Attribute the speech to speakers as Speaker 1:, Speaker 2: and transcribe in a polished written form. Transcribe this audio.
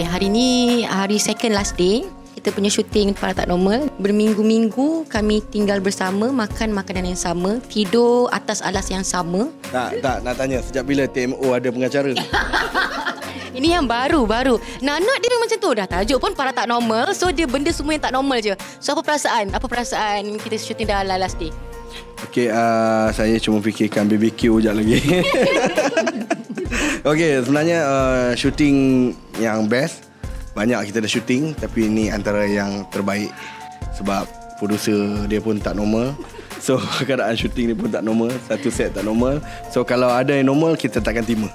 Speaker 1: Okay, hari ni hari second last day. Kita punya syuting Para Tak Normal. Berminggu-minggu kami tinggal bersama, makan makanan yang sama, tidur atas alas yang sama.
Speaker 2: Tak, nak tanya sejak bila TMO ada pengacara?
Speaker 1: Ini yang baru. Nak dia macam tu. Dah tajuk pun Para Tak Normal. So dia benda semua yang tak normal je. So apa perasaan kita syuting dah last day?
Speaker 2: Okay, saya cuma fikirkan BBQ sekejap lagi. Okay, sebenarnya syuting yang best. Banyak kita dah syuting, tapi ini antara yang terbaik. Sebab producer dia pun tak normal. So keadaan syuting dia pun tak normal. Satu set tak normal. So kalau ada yang normal, kita takkan terima.